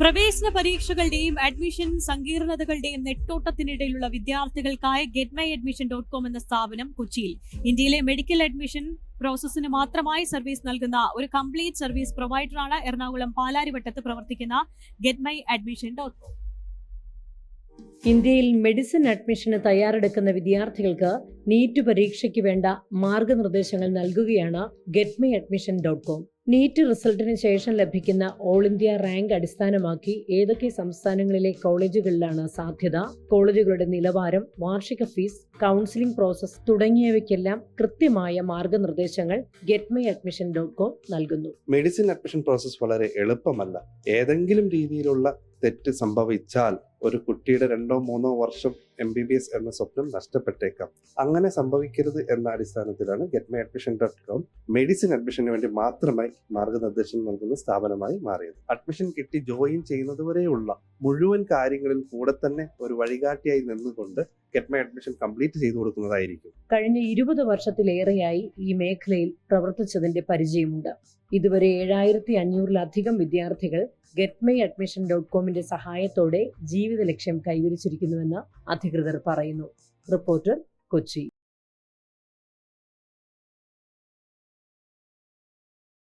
പ്രവേശന പരീക്ഷകളുടെയും അഡ്മിഷൻ സങ്കീർണതകളുടെയും നെട്ടോട്ടത്തിനിടയിലുള്ള വിദ്യാർത്ഥികൾക്കായി getmyadmission.com എന്ന സ്ഥാപനം കൊച്ചിയിൽ ഇന്ത്യയിലെ മെഡിക്കൽ അഡ്മിഷൻ പ്രോസസ്സിന് മാത്രമായി സർവീസ് നൽകുന്ന ഒരു കംപ്ലീറ്റ് സർവീസ് പ്രൊവൈഡറാണ് എറണാകുളം പാലാരിവട്ടത്ത് പ്രവർത്തിക്കുന്ന getmyadmission.com. ഇന്ത്യയിൽ മെഡിസിൻ അഡ്മിഷന് തയ്യാറെടുക്കുന്ന വിദ്യാർത്ഥികൾക്ക് നീറ്റ് പരീക്ഷയ്ക്ക് വേണ്ട മാർഗനിർദ്ദേശങ്ങൾ നൽകുകയാണ് getmyadmission.com. നീറ്റ് റിസൾട്ടിന് ശേഷം ലഭിക്കുന്ന ഓൾ ഇന്ത്യ റാങ്ക് അടിസ്ഥാനമാക്കി ഏതൊക്കെ സംസ്ഥാനങ്ങളിലെ കോളേജുകളിലാണ് സാധ്യത, കോളേജുകളുടെ നിലവാരം, വാർഷിക ഫീസ്, കൗൺസിലിംഗ് പ്രോസസ് തുടങ്ങിയവയ്ക്കെല്ലാം കൃത്യമായ മാർഗനിർദ്ദേശങ്ങൾ getmyadmission.com നൽകുന്നു. മെഡിസിൻ അഡ്മിഷൻ പ്രോസസ് വളരെ എളുപ്പമല്ല. ഏതെങ്കിലും രീതിയിലുള്ള തെറ്റ് സംഭവിച്ചാൽ ഒരു കുട്ടിയുടെ 2-3 വർഷം MBBS എന്ന സ്വപ്നം നഷ്ടപ്പെട്ടേക്കാം. അങ്ങനെ സംഭവിക്കരുത് എന്ന അടിസ്ഥാനത്തിലാണ് getmyadmission.com മെഡിസിൻ അഡ്മിഷന് വേണ്ടി മാത്രമായി മാർഗനിർദ്ദേശം നൽകുന്ന സ്ഥാപനമായി മാറിയത്. അഡ്മിഷൻ കിട്ടി ജോയിൻ ചെയ്യുന്നതുവരെയുള്ള മുഴുവൻ കാര്യങ്ങളിൽ കൂടെ തന്നെ ഒരു വഴികാട്ടിയായി നിന്നുകൊണ്ട് getmyadmission കംപ്ലീറ്റ് ചെയ്തു കൊടുക്കുന്നതായിരിക്കും. കഴിഞ്ഞ 20 വർഷത്തിലേറെയായി ഈ മേഖലയിൽ പ്രവർത്തിച്ചതിന്റെ പരിചയമുണ്ട്. ഇതുവരെ 7500-ലധികം വിദ്യാർത്ഥികൾ getmyadmission.comന്റെ സഹായത്തോടെ ജീവിത ലക്ഷ്യം കൈവരിച്ചിരിക്കുന്നുവെന്ന് അധികൃതർ പറയുന്നു. റിപ്പോർട്ടർ, കൊച്ചി.